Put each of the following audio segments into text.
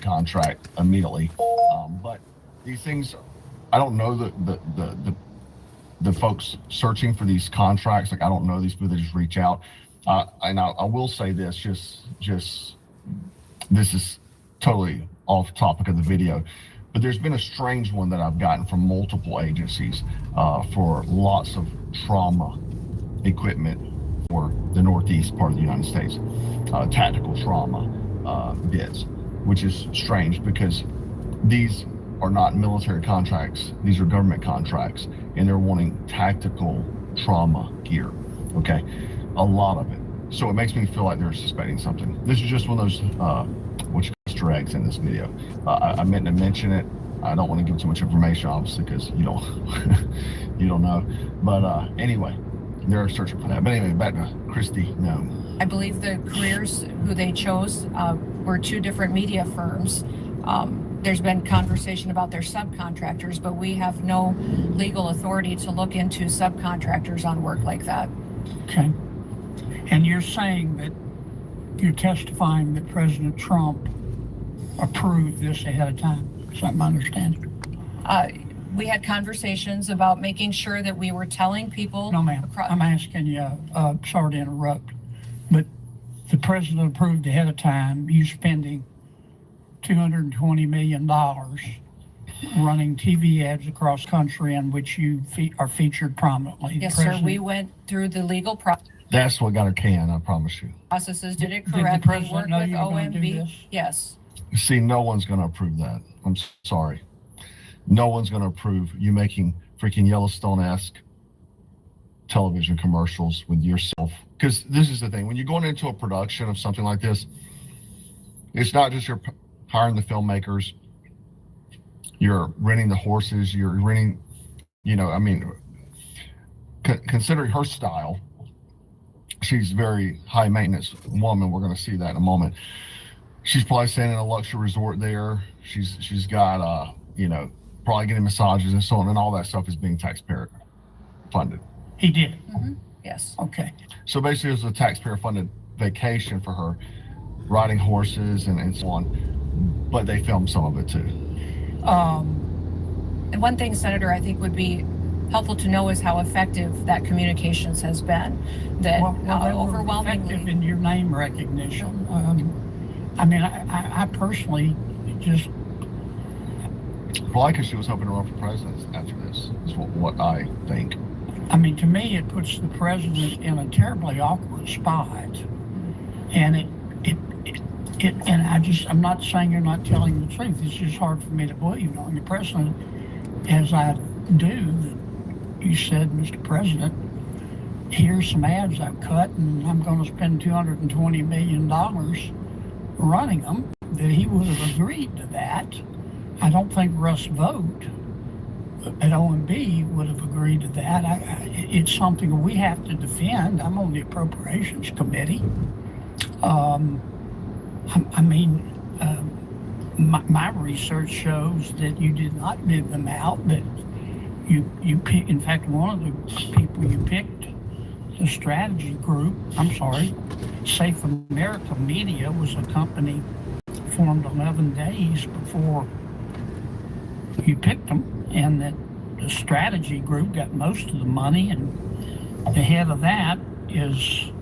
contract immediately. But these things, I don't know the folks searching for these contracts. Like, I don't know these people that just reach out. And I will say this, just this is totally off topic of the video, but there's been a strange one that I've gotten from multiple agencies for lots of trauma equipment for the Northeast part of the United States, tactical trauma bids, which is strange because these are not military contracts. These are government contracts, and they're wanting tactical trauma gear. Okay, a lot of it. So it makes me feel like they're suspecting something. This is just one of those which Easter eggs in this video. I meant to mention it. I don't want to give too much information, obviously, because you don't you don't know. But anyway, they're searching for that. But anyway, back to Christy. No, I believe the careers who they chose were two different media firms. There's been conversation about their subcontractors, but we have no legal authority to look into subcontractors on work like that. Okay. And you're saying that you're testifying that President Trump approved this ahead of time. Is that my understanding? We had conversations about making sure that we were telling people. No, ma'am. I'm asking you, sorry to interrupt, but the president approved ahead of time you spending $220 million running TV ads across country in which you are featured prominently. Yes, sir. We went through the legal that's what got her canned, I promise you. processes, did it Did the correctly, president worked know with you were gonna do OMB. this? Yes. See, no one's going to approve that. I'm sorry. No one's going to approve you making freaking Yellowstone-esque television commercials with yourself. Because this is the thing. When you're going into a production of something like this, it's not just you're hiring the filmmakers, you're renting the horses, you're renting, I mean, considering her style, she's very high maintenance woman. We're going to see that in a moment. She's probably staying in a luxury resort there. She's got probably getting massages and so on, and all that stuff is being taxpayer funded. He did. Mm-hmm. Yes. Okay. So basically, it was a taxpayer funded vacation for her, riding horses and so on. But they filmed some of it too. And one thing, Senator, I think would be helpful to know is how effective that communications has been. That they were overwhelmingly effective in your name recognition. I mean, I personally just. Probably because she was hoping to run for president after this, is what I think. I mean, to me, it puts the president in a terribly awkward spot. And I'm not saying you're not telling the truth. It's just hard for me to believe, knowing the president, as I do, that you said, Mr. President, here's some ads I've cut, and I'm going to spend $220 million running them, that he would have agreed to that. I don't think Russ Vought at OMB would have agreed to that. It's something we have to defend. I'm on the Appropriations Committee. My research shows that you did not bid them out, that you picked, in fact, one of the people you picked, the strategy group, Safe America Media was a company formed 11 days before you picked them, and that the strategy group got most of the money, and the head of that is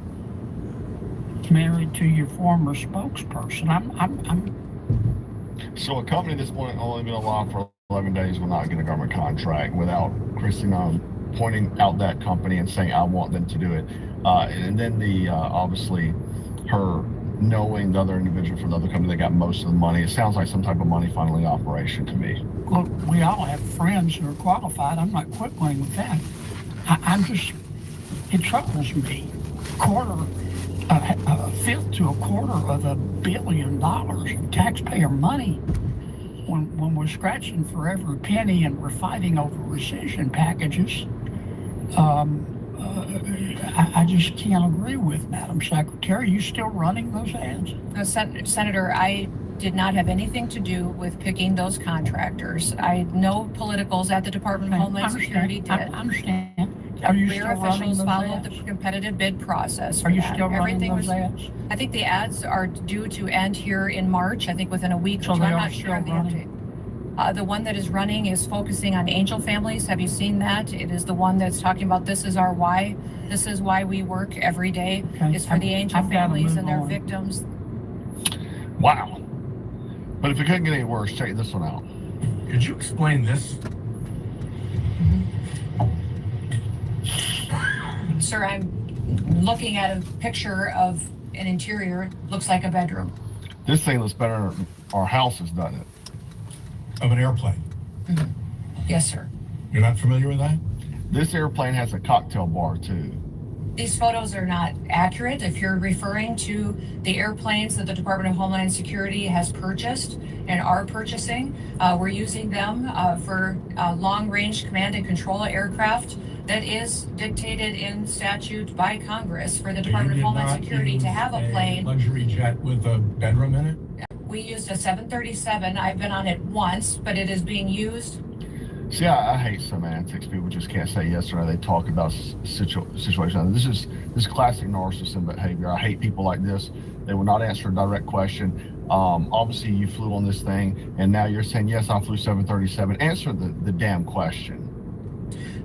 married to your former spokesperson. So a company that's only been alive for 11 days will not get a government contract without Christina pointing out that company and saying, I want them to do it. And then obviously her knowing the other individual from the other company that got most of the money. It sounds like some type of money funneling operation to me. Look, we all have friends who are qualified. I'm not quibbling with that. It troubles me. A fifth to a quarter of $1 billion of taxpayer money when we're scratching for every penny and we're fighting over rescission packages. I just can't agree with Madam Secretary. Are you still running those ads? Senator, I did not have anything to do with picking those contractors. I know politicals at the Department of Homeland Security did. I understand. Are you We're still running officials those followed the ads? competitive bid process. for Are you that. still running Everything those was- ads? I think the ads are due to end here in March, I think within a week or So two. they I'm are not sure of the still running? update. The one that is running is focusing on angel families. Have you seen that? It is the one that's talking about this is our why. This is why we work every day. Okay. It's for the angel I've gotta families move and their on. victims. Wow. But if it couldn't get any worse, check this one out. Could you explain this? Sir, I'm looking at a picture of an interior, looks like a bedroom. This thing looks better than our houses, doesn't it? Of an airplane. Yes, sir. You're not familiar with that? This airplane has a cocktail bar too. These photos are not accurate. If you're referring to the airplanes that the Department of Homeland Security has purchased and are purchasing, we're using them for long-range command and control aircraft that is dictated in statute by Congress for the Department of Homeland Security to have a plane. Luxury jet with a bedroom in it? We used a 737. I've been on it once, but it is being used. See, I hate semantics. People just can't say yes or no. They talk about situations. This is classic narcissism behavior. I hate people like this. They will not answer a direct question. Obviously, you flew on this thing, and now you're saying, yes, I flew 737. Answer the damn question.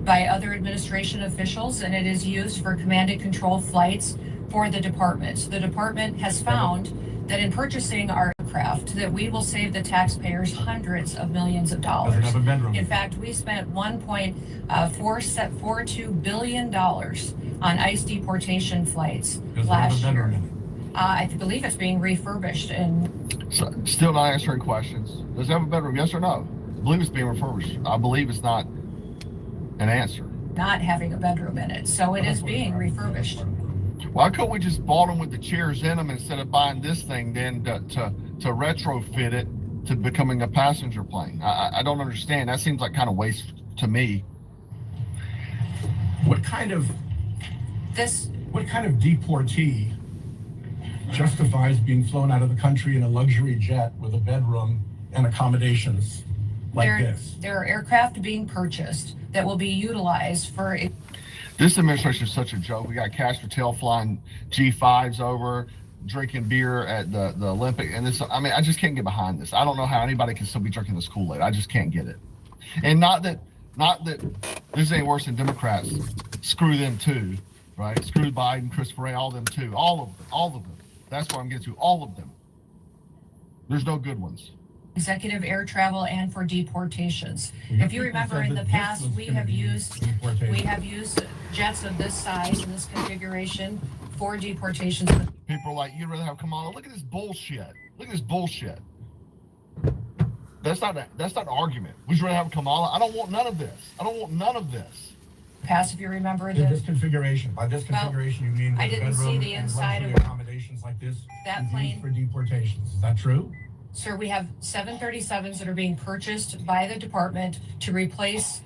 By other administration officials, and it is used for command and control flights for the department. The department has found that in purchasing our aircraft, that we will save the taxpayers hundreds of millions of Does it dollars. have a bedroom? In fact, we spent $1.42 billion on ICE deportation flights Does it have a last bedroom year. in it? I believe it's being refurbished and So, still not answering questions. Does it have a bedroom? Yes or no? I believe it's being refurbished. I believe it's not an answer. not having a bedroom in it. So it is being refurbished. Why couldn't we just bought them with the chairs in them instead of buying this thing then to retrofit it to becoming a passenger plane? I don't understand. That seems like kind of waste to me. What kind of This deportee justifies being flown out of the country in a luxury jet with a bedroom and accommodations like this? there are aircraft being purchased that will be utilized for This administration is such a joke. We got Cash Patel flying G5s over, drinking beer at the Olympic. And this, I mean, I just can't get behind this. I don't know how anybody can still be drinking this Kool-Aid. I just can't get it. And not that this ain't worse than Democrats. Screw them too, right? Screw Biden, Christopher Wray, all of them too. All of them. That's what I'm getting to. All of them. There's no good ones. executive air travel and for deportations. If you remember in the past, we have used jets of this size and this configuration for deportations. People are like, you'd rather have Kamala. Look at this bullshit. Look at this bullshit. That's not an argument. Would you rather have Kamala? I don't want none of this. I don't want none of this. Past, if you remember In this the configuration, by this configuration, you mean I with a didn't see bedroom the and inside luxury of accommodations like this that is plane. used for deportations. Is that true? Sir, we have 737s that are being purchased by the department to replace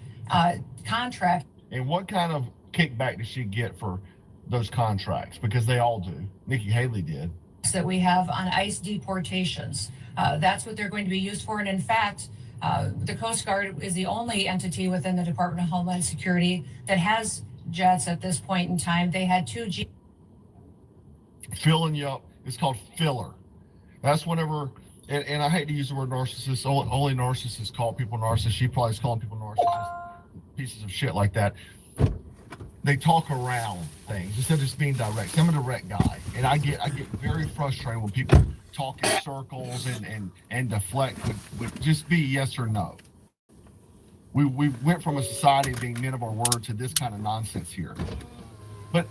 contract. And what kind of kickback does she get for those contracts? Because they all do. Nikki Haley did. That we have on ICE deportations. That's what they're going to be used for. And in fact, the Coast Guard is the only entity within the Department of Homeland Security that has jets at this point in time. They had two Filling you up. It's called filler. That's whenever, and I hate to use the word narcissist. Only narcissists call people narcissists. She probably is calling people narcissists. Pieces of shit like that. They talk around things instead of just being direct. I'm a direct guy, and I get very frustrated when people talk in circles and deflect with just be yes or no. We went from a society of being men of our word to this kind of nonsense here. But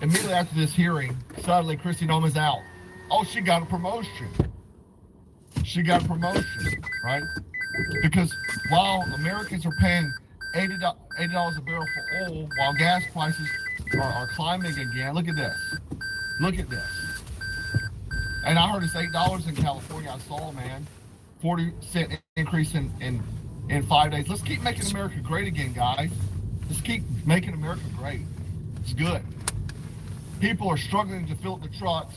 immediately after this hearing, suddenly Kristi Noem is out. Oh, she got a promotion. She got a promotion, right? Because while Americans are paying $80 a barrel for oil, while gas prices are climbing again, look at this. Look at this. And I heard it's $8 in California. I saw, man, 40-cent increase in 5 days. Let's keep making America great again, guys. Let's keep making America great. It's good. People are struggling to fill up the trucks,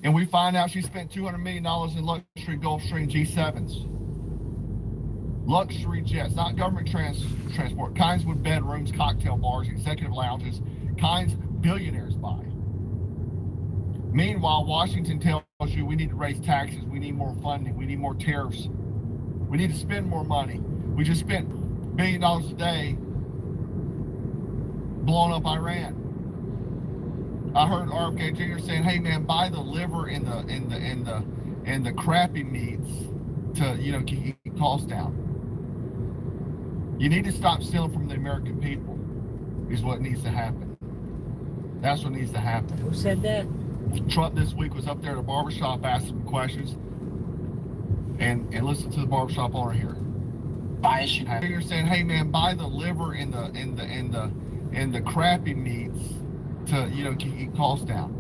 and we find out she spent $200 million in luxury Gulfstream G7s. luxury jets, not government transport, kinds with bedrooms, cocktail bars, executive lounges, kinds billionaires buy. Meanwhile, Washington tells you we need to raise taxes, we need more funding, we need more tariffs, we need to spend more money. We just spent $1 billion a day blowing up Iran. I heard RFK Jr. saying, "Hey man, buy the liver and the crappy meats to keep costs down." You need to stop stealing from the American people. Is what needs to happen. That's what needs to happen. Who said that? Trump this week was up there at a barbershop asking questions, and listen to the barbershop owner here. You're saying, "Hey man, buy the liver and the crappy meats to keep costs down."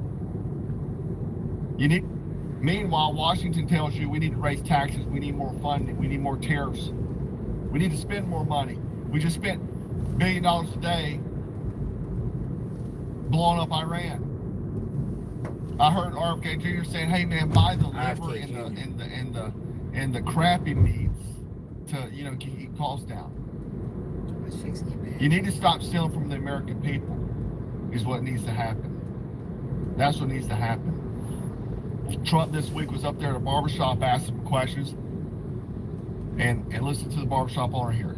Meanwhile, Washington tells you we need to raise taxes, we need more funding, we need more tariffs, we need to spend more money. We just spent $1 billion a day blowing up Iran. I heard RFK Jr. saying, "Hey man, buy the liver and the crappy meats to keep costs down." You need to stop stealing from the American people. Is what needs to happen. That's what needs to happen. Trump this week was up there at a barbershop asking questions, and listen to the barbershop owner here.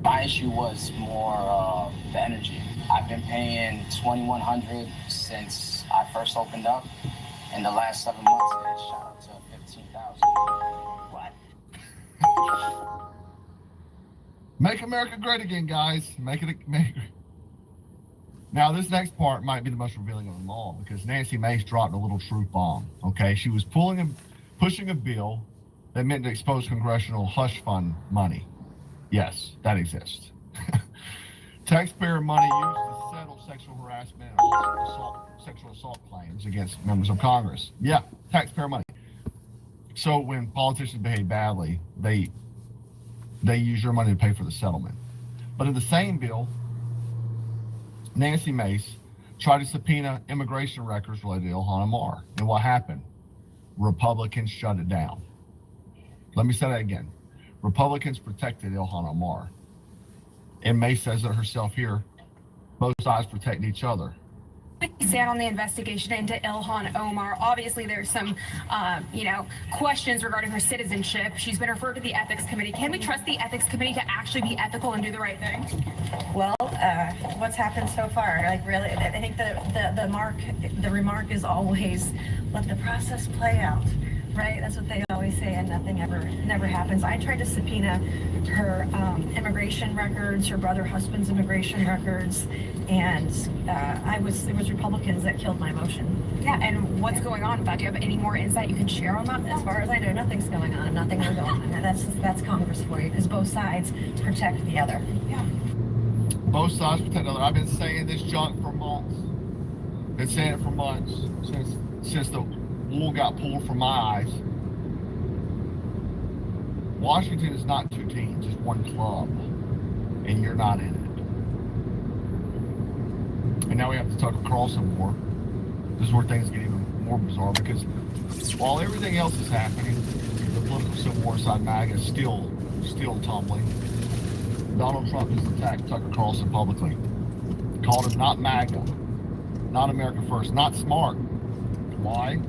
My issue was more the energy. I've been paying $2,100 since I first opened up. In the last 7 months, it has shot up to $15,000. What? Make America great again, guys. Make it. Now, this next part might be the most revealing of them all, because Nancy Mace dropped a little truth bomb. Okay, she was pushing a bill that meant to expose congressional hush fund money. Yes, that exists. Taxpayer money used to settle sexual harassment and sexual assault claims against members of Congress. Yeah, taxpayer money. So when politicians behave badly, they use your money to pay for the settlement. But in the same bill, Nancy Mace tried to subpoena immigration records related to Ilhan Omar. And what happened? Republicans shut it down. Let me say that again. Republicans protected Ilhan Omar. And Mace says it herself here. Both sides protect each other. Stand on the investigation into Ilhan Omar. Obviously, there's some, questions regarding her citizenship. She's been referred to the ethics committee. Can we trust the ethics committee to actually be ethical and do the right thing? Well, what's happened so far? Like, really, I think the remark is always let the process play out, right? That's what they always say, and nothing never happens. I tried to subpoena her immigration records, her brother husband's immigration records, and it was Republicans that killed my motion. Yeah, and what's going on with that? Do you have any more insight you can share on that? As far as I know, nothing's going on. Nothing will go on. And that's Congress for you, because both sides protect the other. Yeah. Both sides protect the other. I've been saying this junk for months. Been saying it for months since the wool got pulled from my eyes. Washington is not two teams, it's one club, and you're not in it. And now we have to Tucker Carlson more. This is where things get even more bizarre, because while everything else is happening, the political civil war inside MAGA is still tumbling. Donald Trump has attacked Tucker Carlson publicly. Called him not MAGA, not America First, not smart. Why?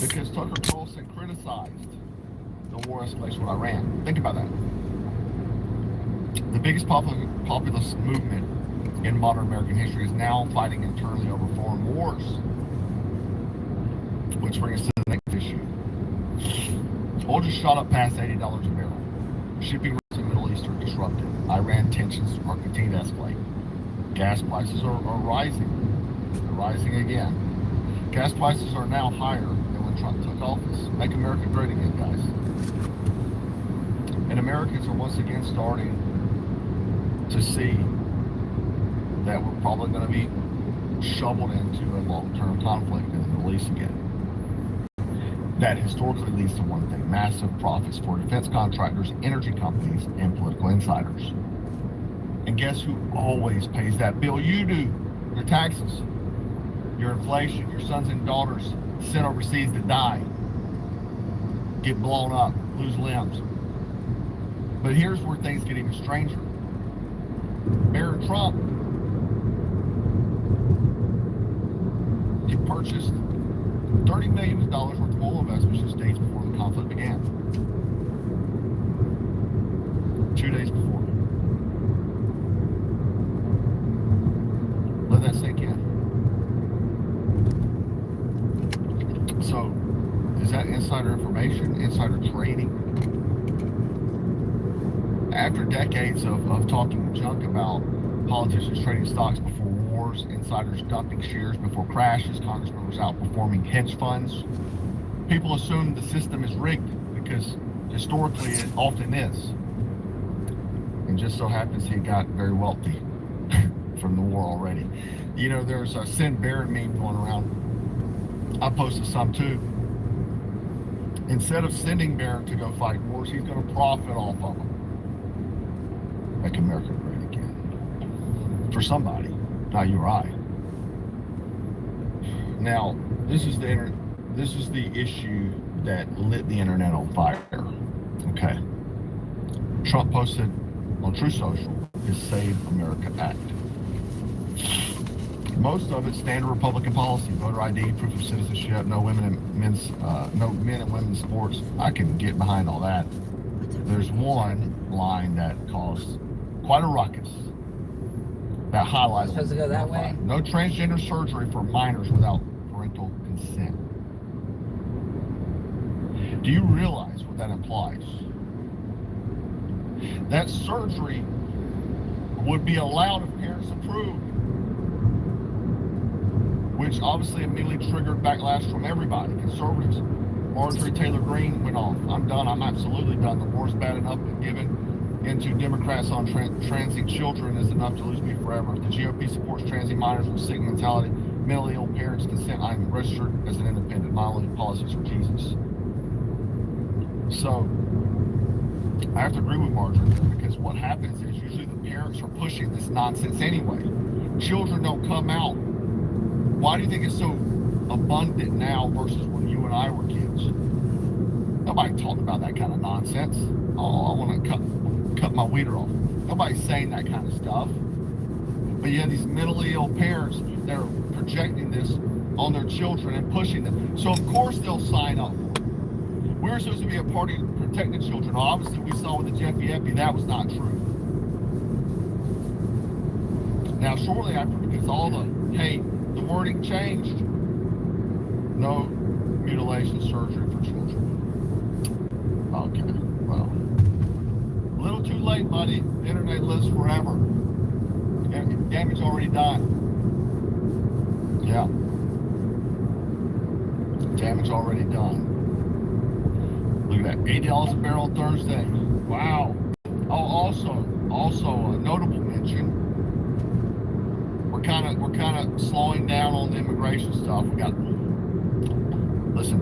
Because Tucker Carlson criticized the war escalation with Iran. Think about that. The biggest populist movement in modern American history is now fighting internally over foreign wars. Which brings us to the next issue. Oil just shot up past $80 a barrel. Shipping routes in the Middle East are disrupted. Iran tensions are continuing to escalate. Gas prices are rising. They're rising again. Gas prices are now higher than when Trump took office. Make America great again, guys. And Americans are once again starting to see that we're probably going to be shoveled into a long-term conflict in the Middle East again. That historically leads to one thing: massive profits for defense contractors, energy companies, and political insiders. And guess who always pays that bill? You do. Your taxes, your inflation, your sons and daughters sent overseas to die, get blown up, lose limbs. But here's where things get even stranger. Barron Trump, he purchased $30 million worth of oil investments just days before the conflict began. 2 days before. Let that sink in. So, is that insider information, insider trading? After decades of talking junk about politicians trading stocks before wars, insiders dumping shares before crashes, congressmen was outperforming hedge funds, people assume the system is rigged because historically it often is. And just so happens he got very wealthy from the war already. You know, there's a send Barron meme going around. I posted some too. Instead of sending Barron to go fight wars, he's going to profit off of them. Make America great again. For somebody, not you or I. Now, this is the issue that lit the internet on fire. Okay. Trump posted on Truth Social his Save America Act. Most of it standard Republican policy: voter ID, proof of citizenship, no men and women's sports. I can get behind all that. There's one line that caused quite a ruckus that highlights. Supposed to go that way? No transgender surgery for minors without parental consent. Do you realize what that implies? That surgery would be allowed if parents approved, which obviously immediately triggered backlash from everybody. Conservatives. Marjorie Taylor Greene went off. I'm done. I'm absolutely done. The war's bad enough, but giving into Democrats on transing children is enough to lose me forever. If the GOP supports transing minors with sick mentality, mentally ill parents consent, I'm registered as an independent. My only policies are Jesus. So I have to agree with Marjorie, because what happens is usually the parents are pushing this nonsense anyway. Children don't come out. Why do you think it's so abundant now versus when you and I were kids? Nobody talked about that kind of nonsense. Oh, I want to cut my weeder off. Nobody's saying that kind of stuff. But you have these mentally ill parents that are projecting this on their children and pushing them. So of course they'll sign up for it. We were supposed to be a party to protect the children. Obviously we saw with the Jeffy Epi that was not true. Now shortly after, because all the wording changed. No mutilation surgery for children. Okay, well, a little too late, buddy. The internet lives forever. Damage already done. Yeah. Damage already done. Look at that, $80 a barrel on Thursday. Wow. Oh, also a notable mention. We're kind of slowing down on the immigration stuff. Listen.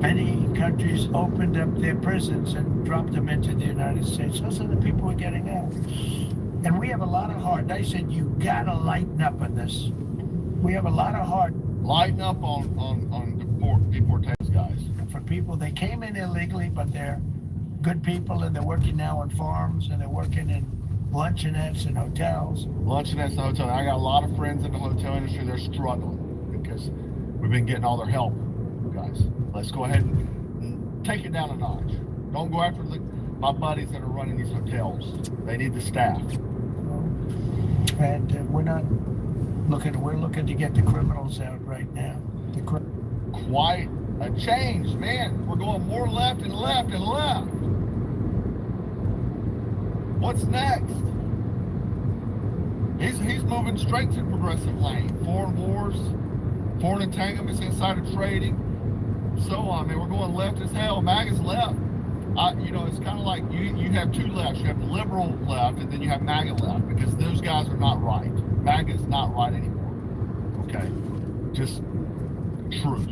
Many countries opened up their prisons and dropped them into the United States. Those are the people who are getting out. And we have a lot of heart. They said, you gotta lighten up on this. We have a lot of heart. Lighten up on deportees, guys. For people, they came in illegally, but they're good people, and they're working now on farms, and they're working in luncheonettes and hotels. Luncheonettes and hotel. I got a lot of friends in the hotel industry. They're struggling because we've been getting all their help, guys. Let's go ahead and take it down a notch. Don't go after my buddies that are running these hotels. They need the staff. And we're looking to get the criminals out right now. Quite a change, man. We're going more left and left and left. What's next? He's moving straight to the progressive lane. Foreign wars, foreign entanglements, insider trading, so on. Man, we're going left as hell. MAGA's left. It's kind of like you have two lefts. You have the liberal left, and then you have MAGA left, because those guys are not right. MAGA is not right anymore. Okay? Just truth.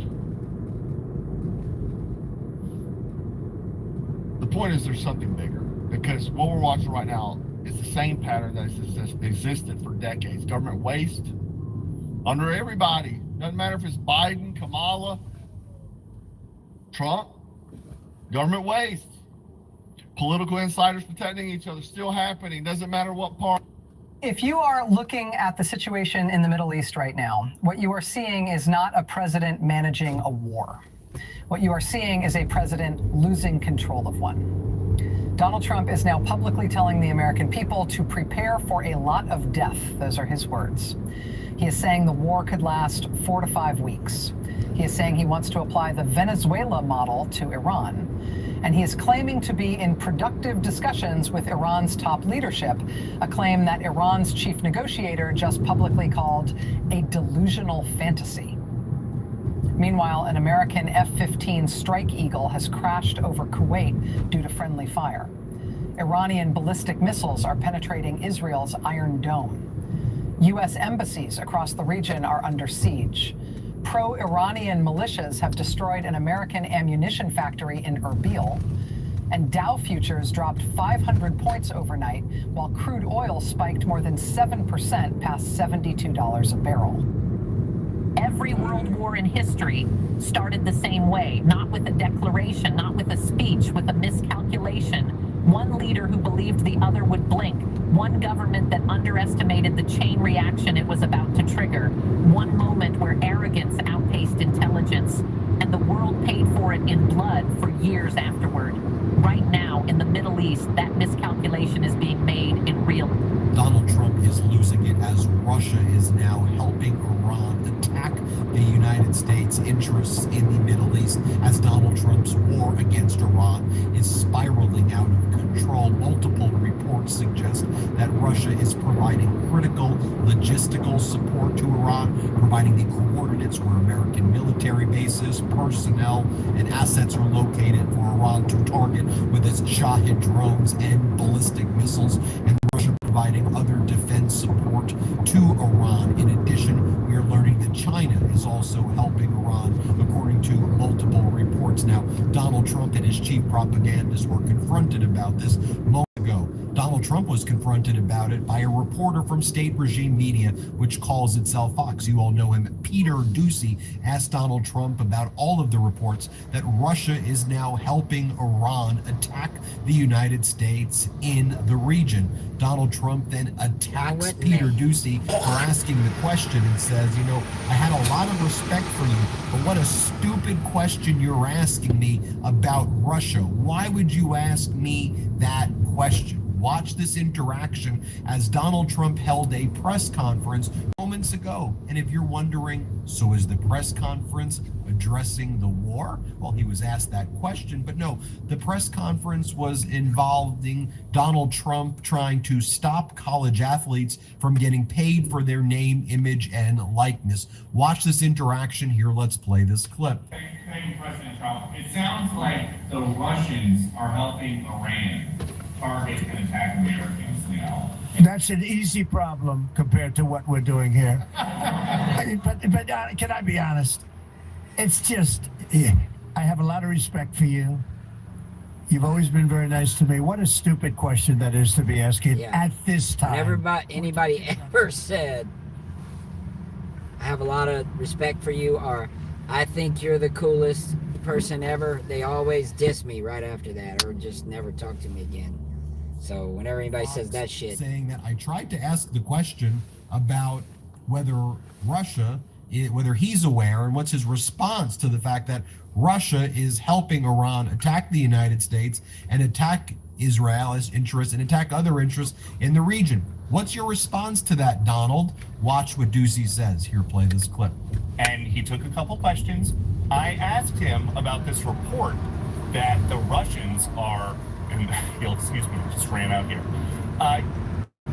The point is there's something bigger, because what we're watching right now is the same pattern that has existed for decades. Government waste under everybody. Doesn't matter if it's Biden, Kamala, Trump. Government waste. political insiders protecting each other, still happening. Doesn't matter what part. If you are looking at the situation in the Middle East right now, what you are seeing is not a president managing a war. What you are seeing is a president losing control of one. Donald Trump is now publicly telling the American people to prepare for a lot of death. Those are his words. He is saying the war could last 4 to 5 weeks. He is saying he wants to apply the Venezuela model to Iran. And he is claiming to be in productive discussions with Iran's top leadership, a claim that Iran's chief negotiator just publicly called a delusional fantasy. Meanwhile, an American F-15 Strike Eagle has crashed over Kuwait due to friendly fire. Iranian ballistic missiles are penetrating Israel's Iron Dome. U.S. embassies across the region are under siege. Pro-Iranian militias have destroyed an American ammunition factory in Erbil. And Dow futures dropped 500 points overnight, while crude oil spiked more than 7% past $72 a barrel. Every world war in history started the same way, not with a declaration, not with a speech, with a miscalculation. One leader who believed the other would blink. One government that underestimated the chain reaction it was about to trigger. One moment where arrogance outpaced intelligence. And the world paid for it in blood for years afterward. Right now, in the Middle East, that miscalculation is being made in real. Donald Trump is losing it as Russia is now helping Iran attack the United States' interests in the Middle East as Donald Trump's war against Iran is spiraling out of control. Multiple reports suggest that Russia is providing critical logistical support to Iran, providing the coordinates where American military bases, personnel, and assets are located for Iran to target with its Shahed drones and ballistic missiles, and Russia providing other defense support to Iran. In addition, we are learning that China is also helping Iran, according to multiple reports. Now, Donald Trump and his chief propagandists were confronted about this moments ago. Donald Trump was confronted about it by a reporter from State Regime Media, which calls itself Fox. You all know him. Peter Doocy asked Donald Trump about all of the reports that Russia is now helping Iran attack the United States in the region. Donald Trump then attacks Peter Doocy for asking the question and says, you know, I had a lot of respect for you, but what a stupid question you're asking me about Russia. Why would you ask me that question? Watch this interaction as Donald Trump held a press conference moments ago. And if you're wondering, so is the press conference addressing the war? Well, he was asked that question, but no, the press conference was involving Donald Trump trying to stop college athletes from getting paid for their name, image, and likeness. Watch this interaction here. Let's play this clip. Thank you, President Trump. It sounds like the Russians are helping Iran target and attack Americans now. That's an easy problem compared to what we're doing here. But can I be honest? It's just, I have a lot of respect for you. You've always been very nice to me. What a stupid question that is to be asking at this time. Never anybody ever said, I have a lot of respect for you, or I think you're the coolest person ever. They always diss me right after that, or just never talk to me again. So whenever anybody says that shit. Saying that I tried to ask the question about whether Russia, whether he's aware and what's his response to the fact that Russia is helping Iran attack the United States and attack Israel's interests and attack other interests in the region. What's your response to that, Donald? Watch what Doocy says. Here, play this clip. And he took a couple questions. I asked him about this report that the Russians are, and he'll excuse me, just ran out here. I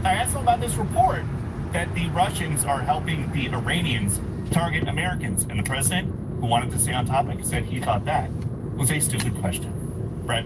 asked him about this report that the Russians are helping the Iranians target Americans, and the president, who wanted to stay on topic, said he thought that was a stupid question. Brett?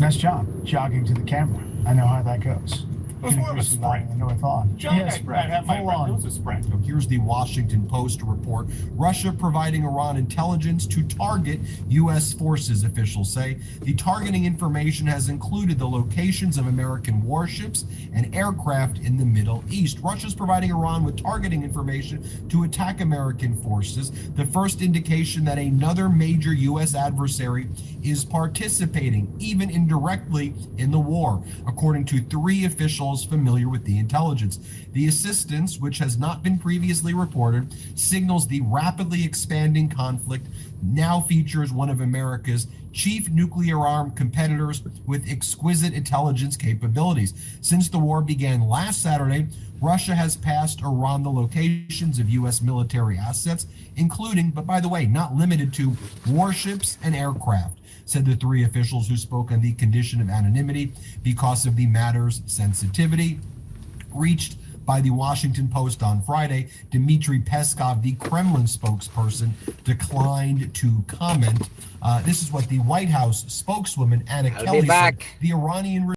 Nice job, jogging to the camera. I know how that goes. It was more of a sprint. The North Lawn. John, Yeah, I have my full breath. on. It was a sprint. So here's the Washington Post report. Russia providing Iran intelligence to target U.S. forces, officials say. The targeting information has included the locations of American warships and aircraft in the Middle East. Russia's providing Iran with targeting information to attack American forces, the first indication that another major U.S. adversary is participating, even indirectly, in the war, according to 3 officials familiar with the intelligence. The assistance, which has not been previously reported, signals the rapidly expanding conflict now features one of America's chief nuclear-armed competitors with exquisite intelligence capabilities. Since the war began last Saturday, Russia has passed Iran the locations of U.S. military assets, including, but by the way, not limited to, warships and aircraft, said the 3 officials who spoke on the condition of anonymity because of the matter's sensitivity. Reached by the Washington Post on Friday, Dmitry Peskov, the Kremlin spokesperson, declined to comment. This is what the White House spokeswoman Anna I'll be Kelly said. back. The Iranian